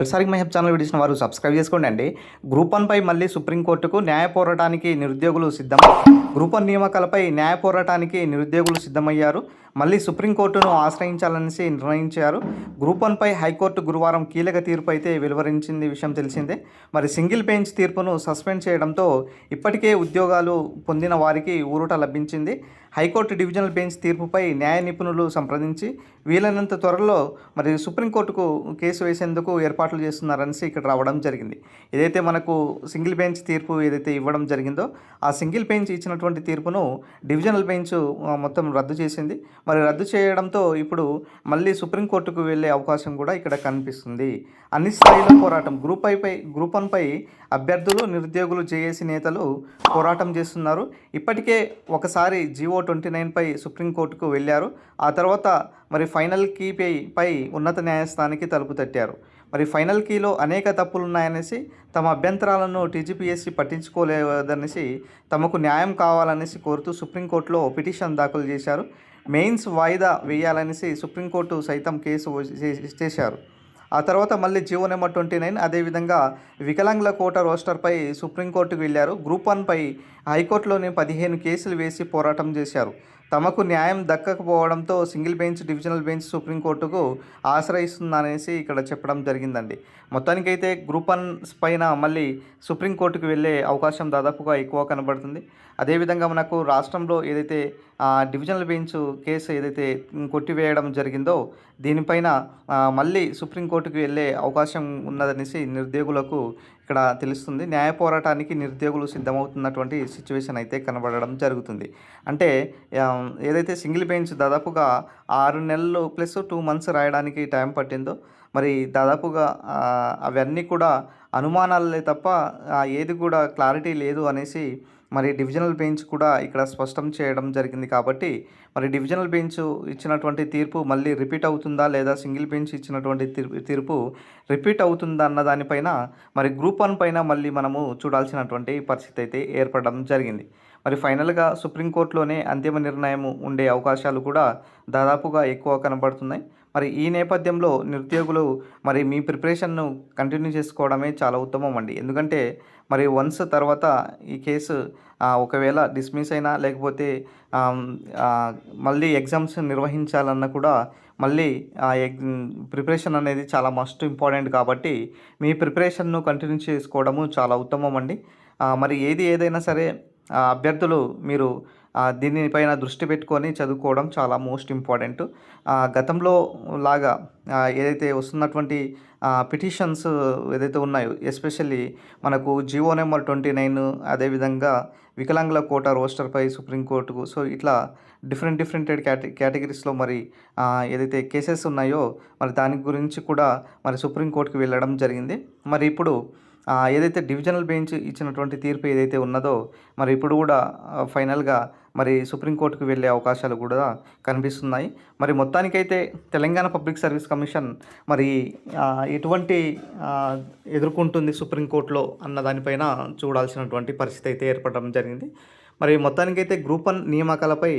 ఒకసారి మహబ్ ఛానల్ వీడియోసిన వారు సబ్స్క్రైబ్ చేసుకోండి అండి. గ్రూప్ 1 పై మళ్ళీ సుప్రీంకోర్టుకు న్యాయ పోరాటానికి నిరుద్యోగులు సిద్ధం. గ్రూప్ 1 నియామకాలపై న్యాయ పోరాటానికి నిరుద్యోగులు సిద్ధమయ్యారు. మళ్ళీ సుప్రీంకోర్టును ఆశ్రయించాలనేసి నిర్ణయించారు. గ్రూప్ 1 పై హైకోర్టు గురువారం కీలక తీర్పు అయితే వెలువరించింది విషయం తెలిసిందే. మరి సింగిల్ బెంచ్ తీర్పును సస్పెండ్ చేయడంతో ఇప్పటికే ఉద్యోగాలు పొందిన వారికి ఊరట లభించింది. హైకోర్టు డివిజనల్ బెంచ్ తీర్పుపై న్యాయ నిపుణులు సంప్రదించి వీలైనంత త్వరలో మరి సుప్రీంకోర్టుకు కేసు వేసేందుకు ఏర్పాట్లు చేస్తున్నారనేసి ఇక్కడ రావడం జరిగింది. ఏదైతే మనకు సింగిల్ బెంచ్ తీర్పు ఏదైతే ఇవ్వడం జరిగిందో ఆ సింగిల్ బెంచ్ ఇచ్చినటువంటి తీర్పును డివిజనల్ బెంచ్ మొత్తం రద్దు చేసింది. మరి రద్దు చేయడంతో ఇప్పుడు మళ్ళీ సుప్రీంకోర్టుకు వెళ్ళే అవకాశం కూడా ఇక్కడ కనిపిస్తుంది. అన్ని స్థాయిలో పోరాటం గ్రూప్ 1 పై అభ్యర్థులు నిరుద్యోగులు జేఏసీ నేతలు పోరాటం చేస్తున్నారు. ఇప్పటికే ఒకసారి జీవో 29 పై సుప్రీంకోర్టుకు వెళ్ళారు. ఆ తర్వాత మరి ఫైనల్ కీ పై ఉన్నత న్యాయస్థానానికి తలుపు తట్టారు. మరి ఫైనల్ కీలో అనేక తప్పులు ఉన్నాయనేసి తమ అభ్యంతరాలను టీజీపీఎస్సీ పట్టించుకోలేదనేసి తమకు న్యాయం కావాలనేసి కోరుతూ సుప్రీంకోర్టులో పిటిషన్ దాఖలు చేశారు. మెయిన్స్ వాయిదా వేయాలనేసి సుప్రీంకోర్టు సైతం కేసు చేశారు. ఆ తర్వాత మళ్ళీ జీవో నెంబర్ 29 అదేవిధంగా వికలాంగుల కోటా రోస్టర్పై సుప్రీంకోర్టుకు వెళ్ళారు. గ్రూప్ 1 పై హైకోర్టులోని 15 కేసులు వేసి పోరాటం చేశారు. తమకు న్యాయం దక్కకపోవడంతో సింగిల్ బెంచ్ డివిజనల్ బెంచ్ సుప్రీంకోర్టుకు ఆశ్రయిస్తుందనేసి ఇక్కడ చెప్పడం జరిగిందండి. మొత్తానికైతే గ్రూప్ 1 పైన మళ్ళీ సుప్రీంకోర్టుకు వెళ్ళే అవకాశం దాదాపుగా ఎక్కువ కనబడుతుంది. అదేవిధంగా మనకు రాష్ట్రంలో ఏదైతే డివిజనల్ బెంచ్ కేసు ఏదైతే కొట్టివేయడం జరిగిందో దీనిపైన మళ్ళీ సుప్రీంకోర్టుకు వెళ్ళే అవకాశం ఉన్నదనేసి నిరుద్యోగులకు ఇక్కడ తెలుస్తుంది. న్యాయ పోరాటానికి నిరుద్యోగులు సిద్ధమవుతున్నటువంటి సిచ్యువేషన్ అయితే కనబడడం జరుగుతుంది. అంటే ఏదైతే సింగిల్ బెంచ్ దాదాపుగా 6 నెలలు ప్లస్ 2 మంత్స్ రాయడానికి టైం పట్టిందో మరి దాదాపుగా అవన్నీ కూడా అనుమానాలే తప్ప ఏది కూడా క్లారిటీ లేదు అనేసి మరి డివిజనల్ బెంచ్ కూడా ఇక్కడ స్పష్టం చేయడం జరిగింది. కాబట్టి మరి డివిజనల్ బెంచ్ ఇచ్చినటువంటి తీర్పు మళ్ళీ రిపీట్ అవుతుందా లేదా సింగిల్ బెంచ్ ఇచ్చినటువంటి తీర్పు రిపీట్ అవుతుందా అన్న దానిపైన మరి గ్రూప్ 1 పైన మళ్ళీ మనము చూడాల్సినటువంటి పరిస్థితి అయితే ఏర్పడడం జరిగింది. మరి ఫైనల్గా సుప్రీంకోర్టులోనే అంతిమ నిర్ణయం ఉండే అవకాశాలు కూడా దాదాపుగా ఎక్కువ కనబడుతున్నాయి. మరి ఈ నేపథ్యంలో నిరుద్యోగులు మరి మీ ప్రిపరేషన్ను కంటిన్యూ చేసుకోవడమే చాలా ఉత్తమం అండి. ఎందుకంటే మరి వన్స్ తర్వాత ఈ కేసు ఒకవేళ డిస్మిస్ అయినా లేకపోతే మళ్ళీ ఎగ్జామ్స్ నిర్వహించాలన్నా కూడా మళ్ళీ ప్రిపరేషన్ అనేది చాలా మస్ట్ ఇంపార్టెంట్. కాబట్టి మీ ప్రిపరేషన్ను కంటిన్యూ చేసుకోవడము చాలా ఉత్తమం అండి. మరి ఏదైనా సరే అభ్యర్థులు మీరు దీనిపైన దృష్టి పెట్టుకొని చదువుకోవడం చాలా మోస్ట్ ఇంపార్టెంట్. గతంలో లాగా ఏదైతే వస్తున్నటువంటి పిటిషన్స్ ఏదైతే ఉన్నాయో ఎస్పెషల్లీ మనకు జీవో నెంబర్ 29 అదేవిధంగా వికలాంగుల కోటా రోస్టర్పై సుప్రీంకోర్టుకు సో ఇట్లా డిఫరెంట్ కేటగిరీస్లో మరి ఏదైతే కేసెస్ ఉన్నాయో మరి దాని గురించి కూడా మరి సుప్రీంకోర్టుకు వెళ్ళడం జరిగింది. మరి ఇప్పుడు ఏదైతే డివిజనల్ బెంచ్ ఇచ్చినటువంటి తీర్పు ఏదైతే ఉన్నదో మరి ఇప్పుడు కూడా ఫైనల్గా మరి సుప్రీంకోర్టుకు వెళ్ళే అవకాశాలు కూడా కనిపిస్తున్నాయి. మరి మొత్తానికైతే తెలంగాణ పబ్లిక్ సర్వీస్ కమిషన్ మరి ఎటువంటి ఎదుర్కొంటుంది సుప్రీంకోర్టులో అన్న దానిపైన చూడాల్సినటువంటి పరిస్థితి అయితే ఏర్పడడం జరిగింది. మరి మొత్తానికైతే గ్రూప్ 1 నియామకాలపై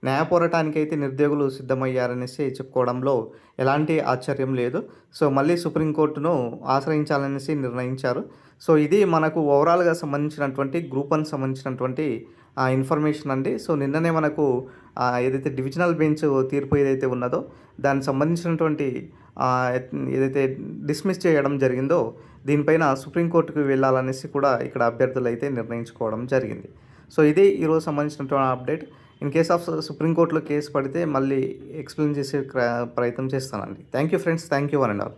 న్యాయ పోరాటానికైతే నిరుద్యోగులు సిద్ధమయ్యారనేసి చెప్పుకోవడంలో ఎలాంటి ఆశ్చర్యం లేదు. సో మళ్ళీ సుప్రీంకోర్టును ఆశ్రయించాలనేసి నిర్ణయించారు. సో ఇది మనకు ఓవరాల్గా సంబంధించినటువంటి గ్రూప్ 1 సంబంధించినటువంటి ఇన్ఫర్మేషన్ అండి. సో నిన్ననే మనకు ఏదైతే డివిజనల్ బెంచ్ తీర్పు ఏదైతే ఉన్నదో దానికి సంబంధించినటువంటి ఏదైతే డిస్మిస్ చేయడం జరిగిందో దీనిపైన సుప్రీంకోర్టుకు వెళ్ళాలనేసి కూడా ఇక్కడ అభ్యర్థులు అయితే నిర్ణయించుకోవడం జరిగింది. సో ఇది ఈరోజు సంబంధించినటువంటి అప్డేట్. ఇన్ కేస్ ఆఫ్ సుప్రీంకోర్టులో కేసు పడితే మళ్ళీ ఎక్స్ప్లెయిన్ చేసే ప్రయత్నం చేస్తానండి. Thank you friends, thank you one and all.